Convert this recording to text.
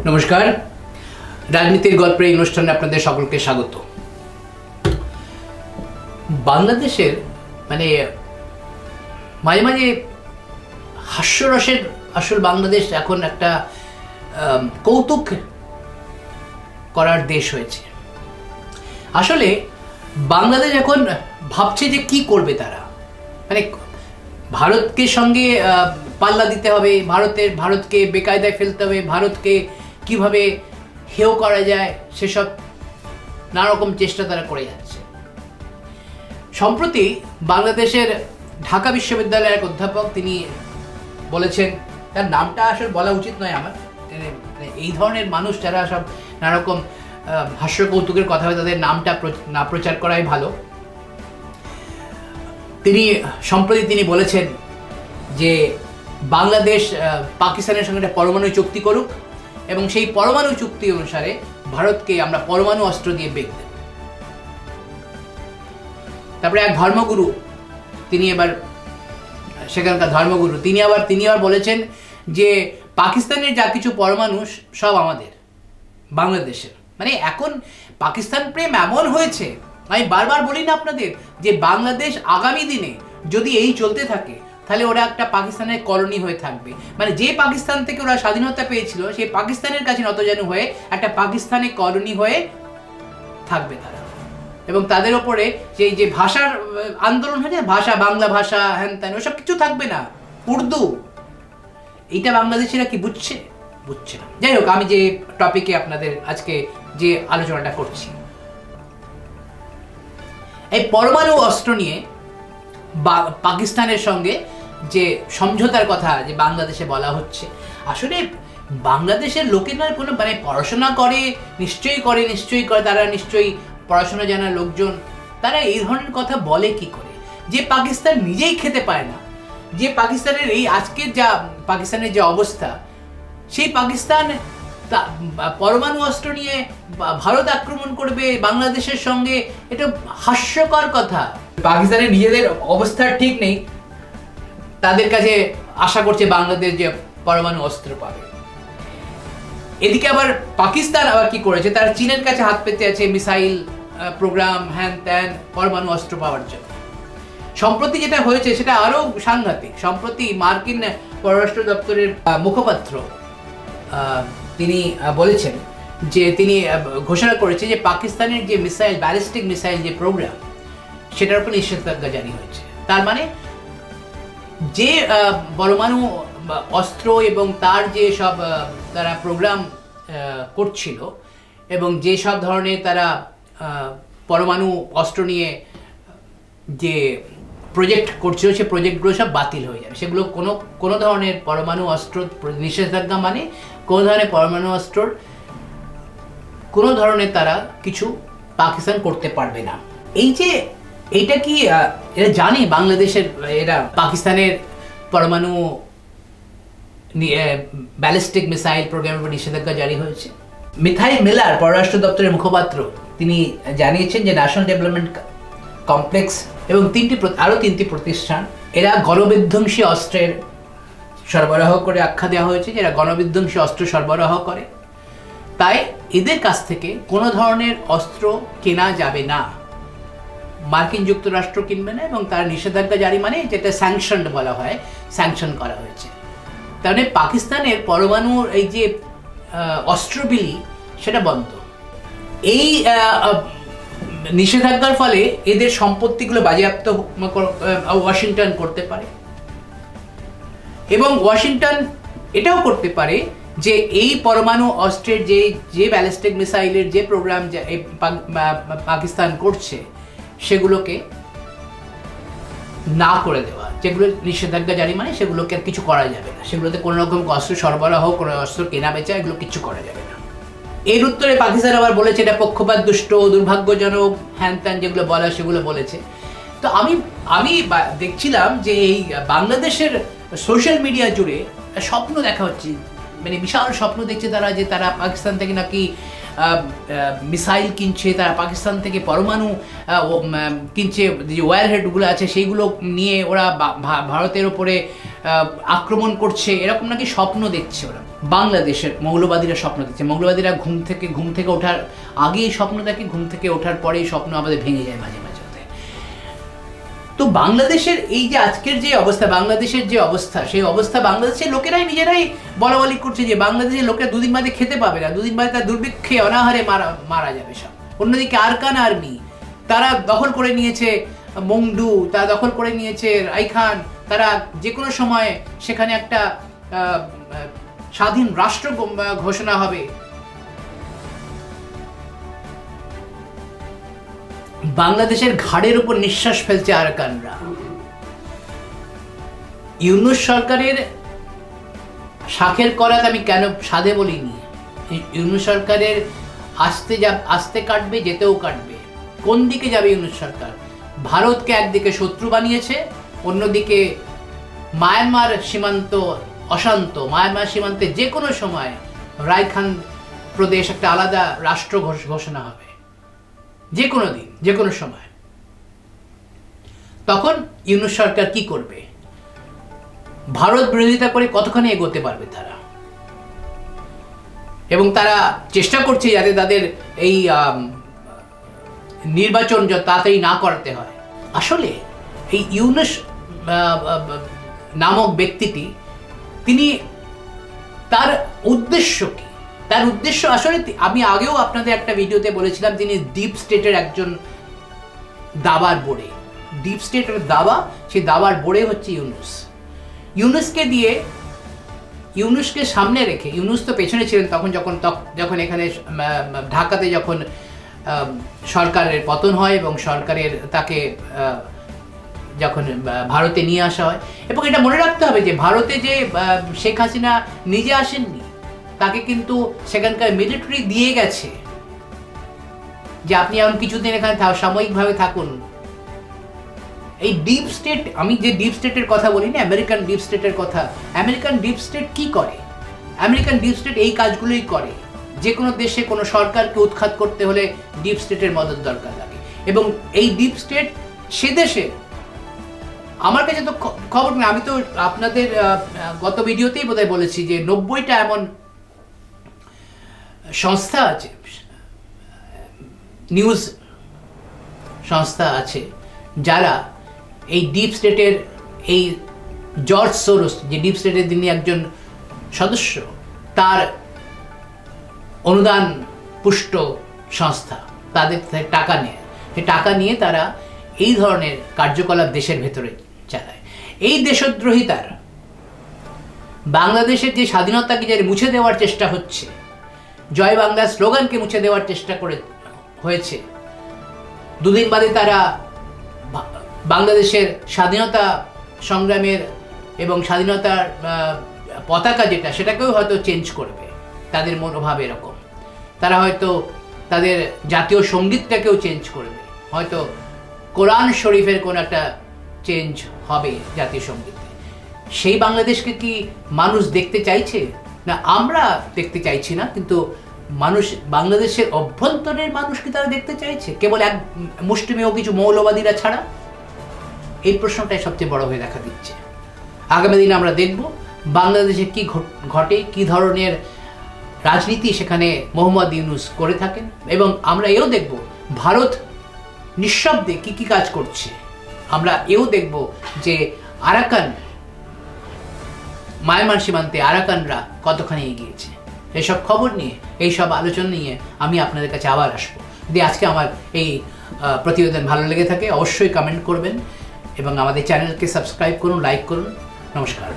নমস্কার, রাজনীতির গল্পের অনুষ্ঠানে আপনাদের সকলকে স্বাগত। বাংলাদেশের মানে মাঝে মাঝে হাস্যরসের আসল বাংলাদেশ এখন একটা কৌতুক করার দেশ হয়েছে। আসলে বাংলাদেশ এখন ভাবছে যে কি করবে তারা, মানে ভারতকে সঙ্গে পাল্লা দিতে হবে, ভারতকে বেকায়দায় ফেলতে হবে, ভারতকে কিভাবে হেয় করা যায় সেসব নানা রকম চেষ্টা তারা করে যাচ্ছে। সম্প্রতি বাংলাদেশের ঢাকা বিশ্ববিদ্যালয়ের এক অধ্যাপক তিনি বলেছেন, তার নামটা আসলে বলা উচিত নয় আমার, এই ধরনের মানুষ যারা সব নানা রকম হাস্য কৌতুকের কথা হয় তাদের নামটা না প্রচার করাই ভালো। সম্প্রতি তিনি বলেছেন যে বাংলাদেশ পাকিস্তানের সঙ্গে একটা পরমাণু চুক্তি করুক এবং সেই পরমাণু চুক্তি অনুসারে ভারতকে আমরা পরমাণু অস্ত্র দিয়ে বেগ দেব। তারপরে এক ধর্মগুরু, তিনি এবার সেখানকার ধর্মগুরু, তিনি আবার বলেছেন যে পাকিস্তানের যা কিছু পরমাণু সব আমাদের, বাংলাদেশের। মানে এখন পাকিস্তান প্রেম এমন হয়েছে, আমি বারবার বলি না আপনাদের, যে বাংলাদেশ আগামী দিনে যদি এই চলতে থাকে তাহলে ওরা একটা পাকিস্তানের কলোনি হয়ে থাকবে। মানে যে পাকিস্তান থেকে ওরা স্বাধীনতা পেয়েছিল সেই পাকিস্তানের কাছে নতজানু হয়ে একটা পাকিস্তানের কলোনি হয়ে থাকবে তারা। এবং তাদের ওপরে যে ভাষার আন্দোলন হয়েছে, ভাষা, বাংলা ভাষা, হ্যান ত্যান, ওসব কিছু থাকবে না, উর্দু। এইটা বাংলাদেশিরা কি বুঝছে না। যাই হোক, আমি যে টপিকে আপনাদের আজকে যে আলোচনাটা করছি, এই পরমাণু অস্ত্র নিয়ে পাকিস্তানের সঙ্গে যে সমঝোতার কথা যে বাংলাদেশে বলা হচ্ছে, আসলে বাংলাদেশের লোকেরা কোনো মানে পড়াশোনা করে নিশ্চয়ই করে, তারা নিশ্চয়ই পড়াশোনা জানা লোকজন, তারা এই ধরনের কথা বলে কি করে? যে পাকিস্তান নিজেই খেতে পায় না, যে পাকিস্তানের এই আজকের যা পাকিস্তানের যে অবস্থা, সেই পাকিস্তান পরমাণু অস্ত্র নিয়ে ভারত আক্রমণ করবে বাংলাদেশের সঙ্গে, এটা হাস্যকর কথা। পাকিস্তানের নিজেদের অবস্থা ঠিক নেই, তাদের কাছে আশা করছে বাংলাদেশ যে পরমাণু অস্ত্র পাবে। এদিকে আবার পাকিস্তান আবার কি করেছে, তারা চীনের কাছে হাত পেতে আছে মিসাইল প্রোগ্রাম, হ্যান ত্যান, পরমাণু অস্ত্র পাওয়ার জন্য। সম্প্রতি যেটা হয়েছে সেটা আরো সাংঘাতিক। সম্প্রতি মার্কিন পররাষ্ট্র দপ্তরের মুখপাত্র তিনি বলেছেন যে তিনি ঘোষণা করেছে যে পাকিস্তানের যে মিসাইল, ব্যালিস্টিক মিসাইল যে প্রোগ্রাম, সেটার উপর নিষেধাজ্ঞা জারি হয়েছে। তার মানে যে পরমাণু অস্ত্র এবং তার যে সব তারা প্রোগ্রাম করছিল এবং যে সব ধরনের তারা পরমাণু অস্ত্র নিয়ে যে প্রজেক্ট করছিল, সে প্রজেক্টগুলো সব বাতিল হয়ে যাবে। সেগুলো কোনো ধরনের পরমাণু অস্ত্র নিষেধাজ্ঞা, মানে কোনো ধরনের পরমাণু অস্ত্রর কোনো ধরনের তারা কিছু পাকিস্তান করতে পারবে না। এইটা কি এরা জানে বাংলাদেশের, এরা পাকিস্তানের পরমাণু ব্যালিস্টিক মিসাইল প্রোগ্রামের উপর নিষেধাজ্ঞা জারি হয়েছে? মিথাইল মিলার, পররাষ্ট্র দপ্তরের মুখপাত্র, তিনি জানিয়েছেন যে ন্যাশনাল ডেভেলপমেন্ট কমপ্লেক্স এবং আরও তিনটি প্রতিষ্ঠান, এরা গণবিধ্বংসী অস্ত্রের সরবরাহ করে আখ্যা দেওয়া হয়েছে যে এরা গণবিধ্বংসী অস্ত্র সরবরাহ করে, তাই এদের কাছ থেকে কোনো ধরনের অস্ত্র কেনা যাবে না। মার্কিন যুক্তরাষ্ট্র কিনবে না এবং তার নিষেধাজ্ঞা জারি, মানে যেটা স্যাংশনড বলা হয়, স্যাংশন করা হয়েছে। তার মানে পাকিস্তানের পরমাণুর এই যে অস্ত্র বিলি, সেটা বন্ধ। এই নিষেধাজ্ঞার ফলে এদের সম্পত্তিগুলো বাজেয়াপ্ত ওয়াশিংটন করতে পারে এবং ওয়াশিংটন এটাও করতে পারে যে এই পরমাণু অস্ত্রের যে ব্যালিস্টিক মিসাইলের যে প্রোগ্রাম পাকিস্তান করছে সেগুলোকে না করে দেওয়া, যেগুলো নিষেধাজ্ঞা জারি, মানে সেগুলোকে আর কিছু করা যাবে না, সেগুলোতে কোনো রকম অস্ত্র সরবরাহ, কোনো অস্ত্র কেনা বেচা, এগুলো কিছু করা যাবে না। এর উত্তরে পাকিস্তান আবার বলেছে এটা পক্ষপাত দুষ্ট, দুর্ভাগ্যজনক, হ্যান ত্যান যেগুলো বলা সেগুলো বলেছে। তো আমি দেখছিলাম যে এই বাংলাদেশের সোশ্যাল মিডিয়া জুড়ে স্বপ্ন দেখা হচ্ছে, মানে বিশাল স্বপ্ন দেখছে তারা, যে তারা পাকিস্তান থেকে নাকি মিসাইল কিনছে, তারা পাকিস্তান থেকে পরমাণু কিনছে, যে ওয়ার হেডগুলো আছে সেইগুলো নিয়ে ওরা ভারতের ওপরে আক্রমণ করছে, এরকম নাকি স্বপ্ন দেখছে ওরা। বাংলাদেশের মৌলবাদীরা স্বপ্ন দেখছে। মৌলবাদীরা ঘুম থেকে ওঠার আগেই স্বপ্ন দেখে, ঘুম থেকে ওঠার পরেই স্বপ্ন আমাদের ভেঙে যায় মাঝে মাঝে। তো বাংলাদেশের এই যে আজকের যে অবস্থা, বাংলাদেশের যে অবস্থা, সেই অবস্থা বাংলাদেশের লোকেরাই নিজেরাই বলাবলি করছে যে বাংলাদেশের লোকেরা দুদিন বাদে খেতে পাবে না, দুদিন বাদে তার দুর্ভিক্ষে অনাহারে মারা যাবে সব। অন্যদিকে আরকান আর্মি তারা দখল করে নিয়েছে মংডু, তারা দখল করে নিয়েছে রাইখান, তারা যে কোনো সময় সেখানে একটা স্বাধীন রাষ্ট্র ঘোষণা হবে। বাংলাদেশের ঘাড়ের উপর নিঃশ্বাস ফেলছে আরাকানরা। ইউনূস সরকারের শাখের করাত আমি কেন সাধে বলিনি, ইউনূস সরকারের আসতে কাটবে, যেতেও কাটবে। কোন দিকে যাবে ইউনূস সরকার? ভারতকে একদিকে শত্রু বানিয়েছে, অন্যদিকে মায়ানমার সীমান্ত অশান্ত, মায়ানমার সীমান্তে যে কোনো সময় রাইখান প্রদেশ একটা আলাদা রাষ্ট্র ঘোষণা হবে, যে কোনো দিন, যে কোনো সময়। তখন ইউনূস সরকার কি করবে? ভারত বিরোধিতা করে কতখানি এগোতে পারবে তারা? এবং তারা চেষ্টা করছে যাতে তাদের এই নির্বাচন যত তাড়াতাড়ি না করাতে হয়। আসলে এই ইউনূস নামক ব্যক্তিটি, তিনি তার উদ্দেশ্য কি? তার উদ্দেশ্য আসলে আমি আগেও আপনাদের একটা ভিডিওতে বলেছিলাম, তিনি ডিপ স্টেটের একজন দাবার বোড়ে। ডিপ স্টেটের দাবা, সেই দাবার বোড়ে হচ্ছে ইউনূস। ইউনূসকে সামনে রেখে, ইউনূস তো পেছনে ছিলেন তখন, যখন এখানে ঢাকাতে যখন সরকারের পতন হয় এবং সরকারের তাকে যখন ভারতে নিয়ে আসা হয়। এবং এটা মনে রাখতে হবে যে ভারতে যে শেখ হাসিনা নিজে আসেননি, তাকে কিন্তু সেখানকার মিলিটারি দিয়ে গেছে যে আপনি এমন কিছুদিন এখানে সাময়িকভাবে থাকুন। এই ডিপ স্টেট, আমি যে ডিপ স্টেটের কথা বলি না, আমেরিকান ডিপ স্টেটের কথা, আমেরিকান ডিপ স্টেট কি করে? আমেরিকান ডিপ স্টেট এই কাজগুলোই করে। যে কোনো দেশে কোনো সরকারকে উৎখাত করতে হলে ডিপ স্টেটের মদত দরকার লাগে। এবং এই ডিপ স্টেট সে দেশে, আমার কাছে তো খবর নেই, আমি তো আপনাদের গত ভিডিওতেই বোধহয় বলেছি যে 90টা এমন সংস্থা আছে, নিউজ সংস্থা আছে, যারা এই ডিপ স্টেটের, এই জর্জ সোরস যে ডিপ স্টেটের তিনি একজন সদস্য, তার অনুদান পুষ্ট সংস্থা, তাদের টাকা নেয়। সেই টাকা নিয়ে তারা এই ধরনের কার্যকলাপ দেশের ভেতরে চালায়। এই দেশদ্রোহিতার বাংলাদেশের যে স্বাধীনতাকে যে মুছে দেওয়ার চেষ্টা হচ্ছে, জয় বাংলার স্লোগানকে মুছে দেওয়ার চেষ্টা হয়েছে, দুদিন বাদে তারা বাংলাদেশের স্বাধীনতা সংগ্রামের এবং স্বাধীনতার পতাকা যেটা, সেটাকেও হয়তো চেঞ্জ করবে। তাদের মনোভাব এরকম, তারা হয়তো তাদের জাতীয় সঙ্গীতটাকেও চেঞ্জ করবে, হয়তো কোরআন শরীফের কোনো একটা চেঞ্জ হবে জাতীয় সঙ্গীতে। সেই বাংলাদেশকে কি মানুষ দেখতে চাইছে? না, আমরা দেখতে চাইছি না, কিন্তু মানুষ, বাংলাদেশের অভ্যন্তরের মানুষ কি তারা দেখতে চাইছে, কেবল এক মুষ্টিমেয় কিছু মৌলবাদীরা ছাড়া? এই প্রশ্নটাই সবচেয়ে বড় হয়ে দেখা দিচ্ছে। আগামী দিনে আমরা দেখব বাংলাদেশে কি ঘটে, কি ধরনের রাজনীতি সেখানে মোহাম্মদ ইউনূস করে থাকেন, এবং আমরা এও দেখব ভারত নিঃশব্দে কি কি কাজ করছে। আমরা এও দেখব যে আরাকান, মায়ানমার সীমান্তে আরাকানরা কতখানি এগিয়েছে। এইসব খবর নিয়ে, এইসব আলোচনা নিয়ে আমি আপনাদের কাছে আবার আসবো। যদি আজকে আমার এই প্রতিবেদন ভালো লেগে থাকে, অবশ্যই কমেন্ট করবেন এবং আমাদের চ্যানেলকে সাবস্ক্রাইব করুন, লাইক করুন। নমস্কার।